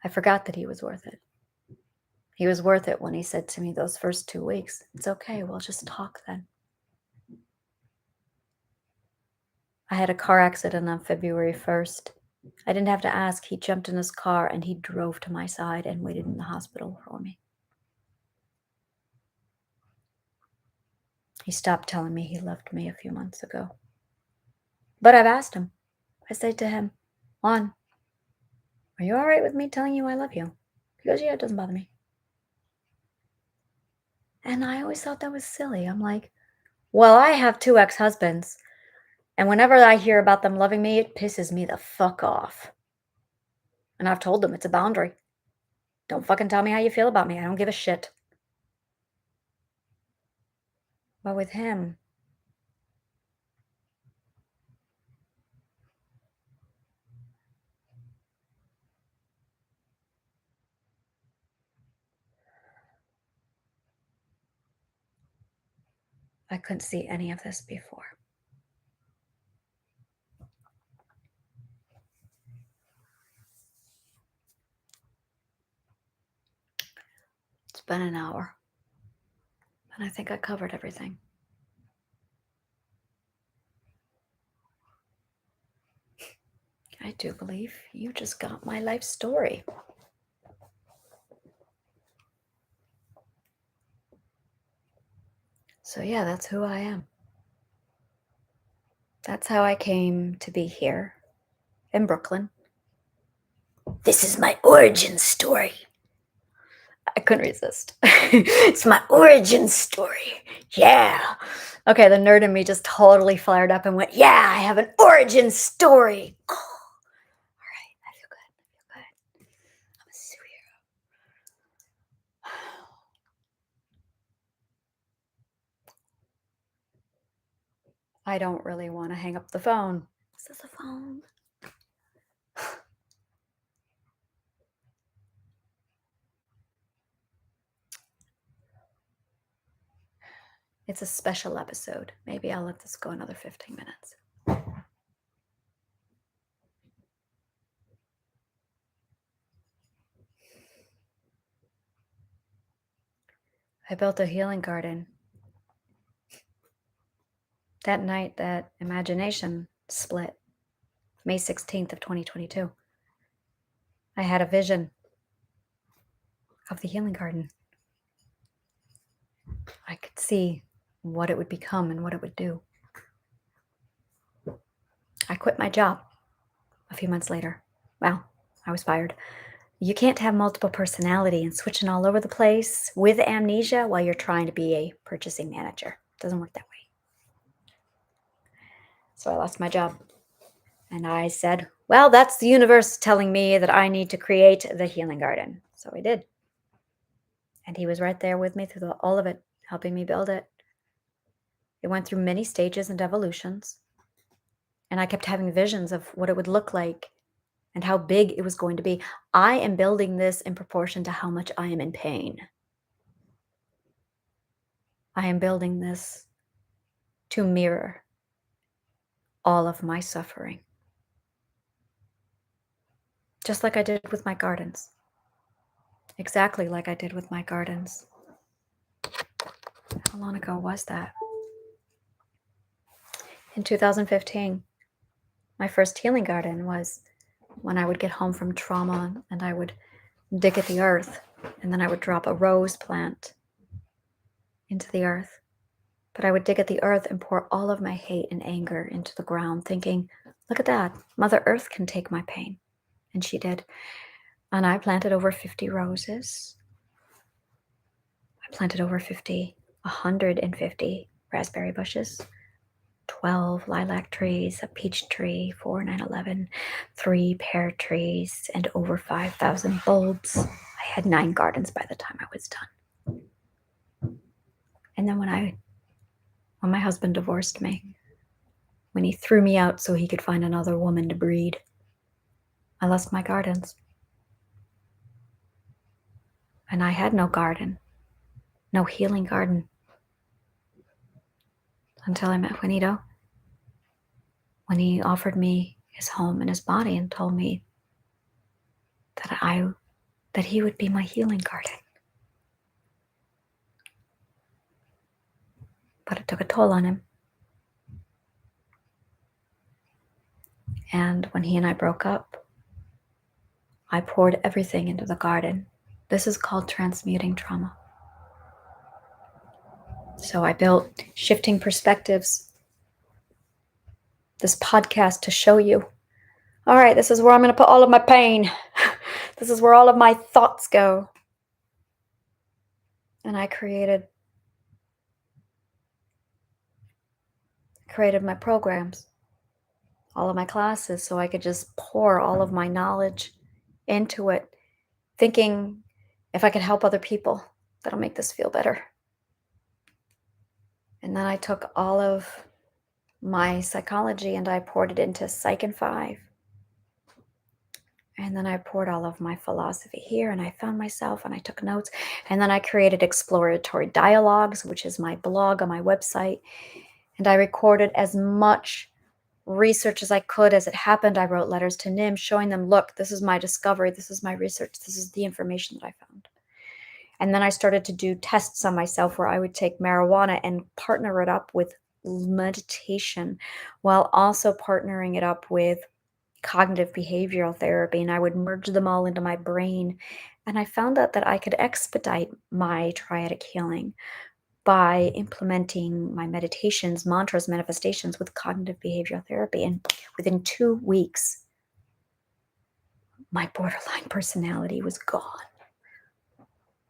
I forgot that he was worth it. He was worth it when he said to me those first 2 weeks, it's okay, we'll just talk then. I had a car accident on February 1st. I didn't have to ask. He jumped in his car and he drove to my side and waited in the hospital for me. He stopped telling me he loved me a few months ago. But I've asked him. I said to him, Juan, are you all right with me telling you I love you? He goes, yeah, it doesn't bother me. And I always thought that was silly. I'm like, well, I have 2 ex-husbands, and whenever I hear about them loving me, it pisses me the fuck off. And I've told them it's a boundary. Don't fucking tell me how you feel about me. I don't give a shit. But with him, I couldn't see any of this before. It's been an hour, and I think I covered everything. I do believe you just got my life story. So yeah, that's who I am. That's how I came to be here in Brooklyn. This is my origin story. I couldn't resist. It's my origin story. Yeah. Okay, the nerd in me just totally fired up and went, yeah, I have an origin story. Oh. All right, I feel good. I feel good. I'm a superhero. I don't really want to hang up the phone. Is this a phone? It's a special episode. Maybe I'll let this go another 15 minutes. I built a healing garden. That night, that imagination split, May 16th of 2022. I had a vision of the healing garden. I could see what it would become and what it would do. I quit my job a few months later. Well, I was fired. You can't have multiple personality and switching all over the place with amnesia while you're trying to be a purchasing manager. It doesn't work that way. So I lost my job. And I said, well, that's the universe telling me that I need to create the healing garden. So I did. And he was right there with me through all of it, helping me build it. It went through many stages and evolutions. And I kept having visions of what it would look like and how big it was going to be. I am building this in proportion to how much I am in pain. I am building this to mirror all of my suffering. Just like I did with my gardens. Exactly like I did with my gardens. How long ago was that? In 2015, my first healing garden was when I would get home from trauma and I would dig at the earth and then I would drop a rose plant into the earth. But I would dig at the earth and pour all of my hate and anger into the ground, thinking, look at that, Mother Earth can take my pain. And she did. And I planted over 50 roses. I planted over 150 raspberry bushes, 12 lilac trees, a peach tree, 4 9/11, 3 pear trees, and over 5,000 bulbs. I had 9 gardens by the time I was done. And then when my husband divorced me, when he threw me out so he could find another woman to breed, I lost my gardens. And I had no garden, no healing garden, until I met Juanito, when he offered me his home and his body and told me that he would be my healing garden. But it took a toll on him. And when he and I broke up, I poured everything into the garden. This is called transmuting trauma. So I built Shifting Perspectives, this podcast to show you, all right, this is where I'm going to put all of my pain. This is where all of my thoughts go. And I created created my programs, all of my classes, so I could just pour all of my knowledge into it, thinking if I could help other people, that'll make this feel better. And then I took all of my psychology and I poured it into Psych and 5. And then I poured all of my philosophy here and I found myself and I took notes. And then I created Exploratory Dialogues, which is my blog on my website. And I recorded as much research as I could as it happened. I wrote letters to NIM showing them, look, this is my discovery. This is my research. This is the information that I found. And then I started to do tests on myself where I would take marijuana and partner it up with meditation while also partnering it up with cognitive behavioral therapy. And I would merge them all into my brain. And I found out that I could expedite my triadic healing by implementing my meditations, mantras, manifestations with cognitive behavioral therapy. And within 2 weeks, my borderline personality was gone.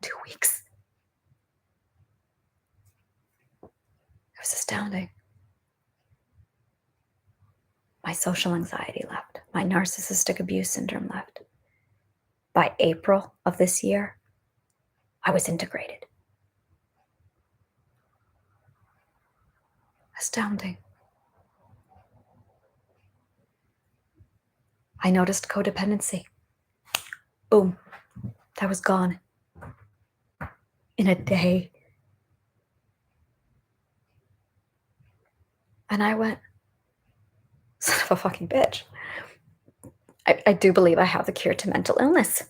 2 weeks. It was astounding. My social anxiety left. My narcissistic abuse syndrome left. By April of this year, I was integrated. Astounding. I noticed codependency. Boom. That was gone. In a day. And I went, son of a fucking bitch. I do believe I have the cure to mental illness.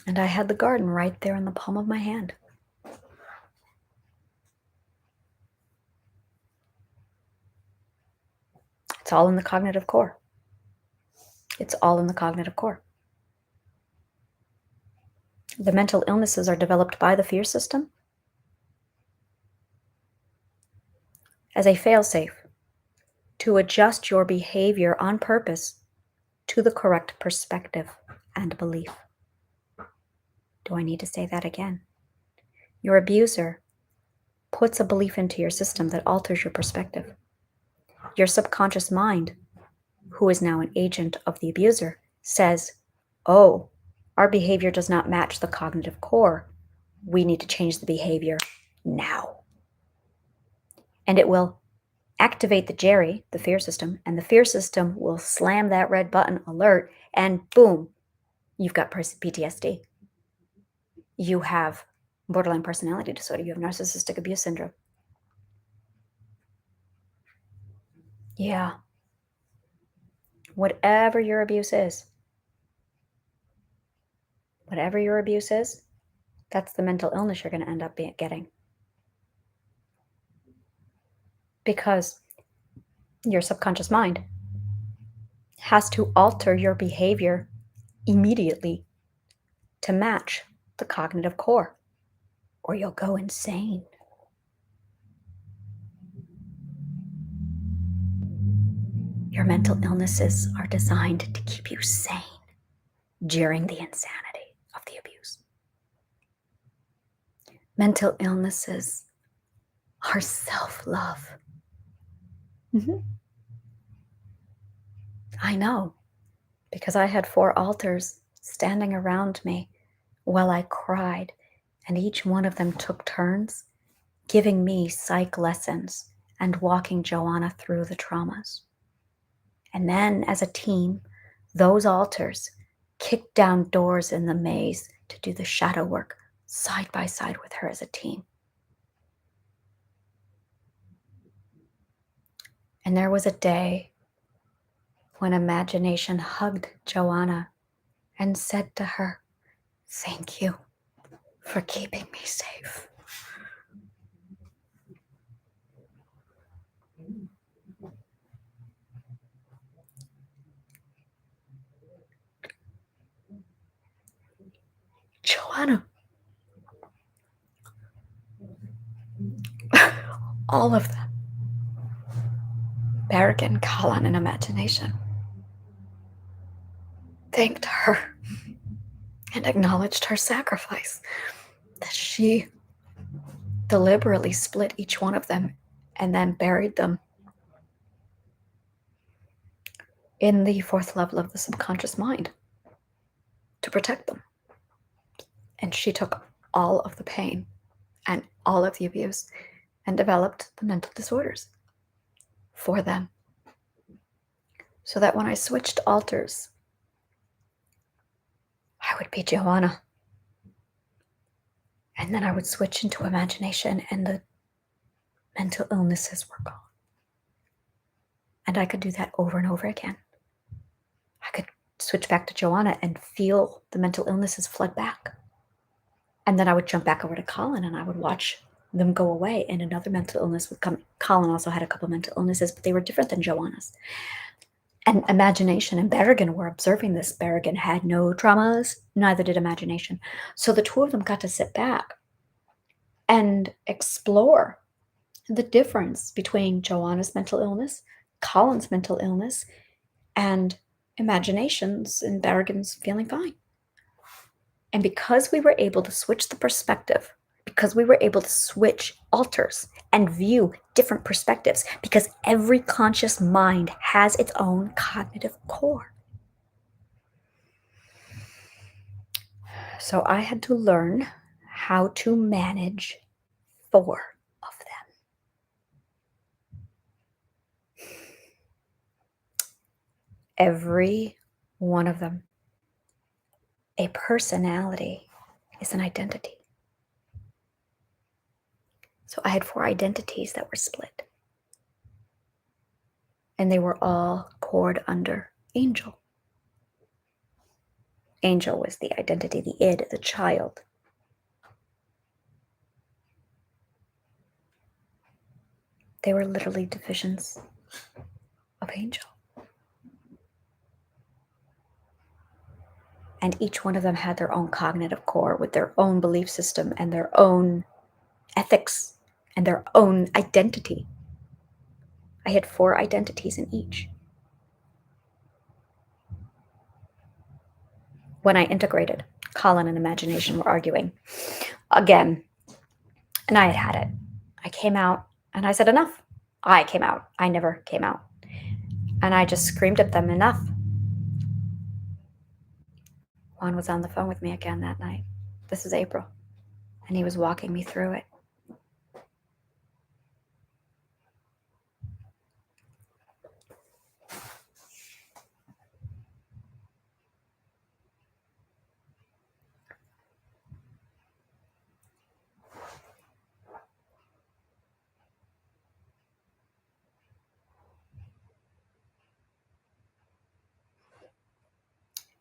And I had the garden right there in the palm of my hand. It's all in the cognitive core. It's all in the cognitive core. The mental illnesses are developed by the fear system as a failsafe to adjust your behavior on purpose to the correct perspective and belief. Do I need to say that again? Your abuser puts a belief into your system that alters your perspective. Your subconscious mind, who is now an agent of the abuser, says, oh, our behavior does not match the cognitive core. We need to change the behavior now. And it will activate the Jerry, the fear system, and the fear system will slam that red button alert, and boom, you've got PTSD. You have borderline personality disorder. You have narcissistic abuse syndrome. Yeah. Whatever your abuse is, that's the mental illness you're going to end up getting. Because your subconscious mind has to alter your behavior immediately to match the cognitive core, or you'll go insane. Your mental illnesses are designed to keep you sane during the insanity of the abuse. Mental illnesses are self-love. I know, because I had 4 altars standing around me while I cried, and each one of them took turns giving me psych lessons and walking Joanna through the traumas. And then as a team, those altars kicked down doors in the maze to do the shadow work side by side with her as a team. And there was a day when imagination hugged Joanna and said to her, thank you for keeping me safe. Joanna. All of them. Berrigan, Kalan, and imagination thanked her and acknowledged her sacrifice, that she deliberately split each one of them and then buried them in the fourth level of the subconscious mind to protect them. And she took all of the pain and all of the abuse and developed the mental disorders for them. So that when I switched altars, I would be Joanna. And then I would switch into imagination and the mental illnesses were gone. And I could do that over and over again. I could switch back to Joanna and feel the mental illnesses flood back. And then I would jump back over to Colin and I would watch them go away and another mental illness would come. Colin also had a couple mental illnesses, but they were different than Joanna's. And imagination and Berrigan were observing this. Berrigan had no traumas, neither did imagination. So the two of them got to sit back and explore the difference between Joanna's mental illness, Colin's mental illness, and imaginations and Berrigan's feeling fine. And because we were able to switch the perspective, because we were able to switch altars and view different perspectives, because every conscious mind has its own cognitive core. So I had to learn how to manage 4 of them. Every one of them. A personality is an identity. So I had 4 identities that were split. And they were all cored under Angel. Angel was the identity, the id, the child. They were literally divisions of Angel. And each one of them had their own cognitive core with their own belief system and their own ethics and their own identity. I had 4 identities in each. When I integrated, Colin and imagination were arguing again. And I had it. I came out and I said, enough. I came out. I never came out. And I just screamed at them, enough. Juan was on the phone with me again that night. This is April. And he was walking me through it.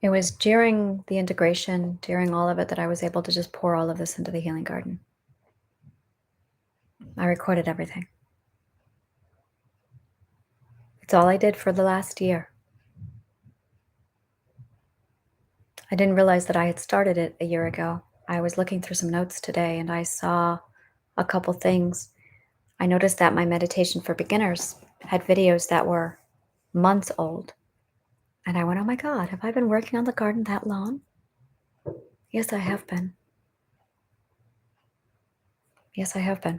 It was during the integration, during all of it, that I was able to just pour all of this into the healing garden. I recorded everything. It's all I did for the last year. I didn't realize that I had started it a year ago. I was looking through some notes today and I saw a couple things. I noticed that my meditation for beginners had videos that were months old. And I went, oh my God, have I been working on the garden that long? Yes, I have been. Yes, I have been.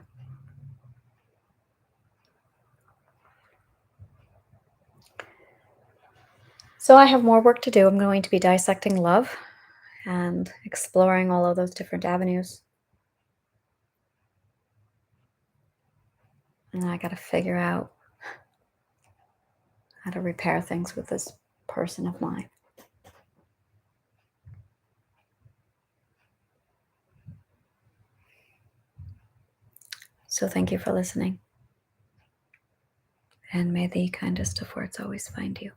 So I have more work to do. I'm going to be dissecting love and exploring all of those different avenues. And I got to figure out how to repair things with this person of mine. So thank you for listening. And may the kindest of words always find you.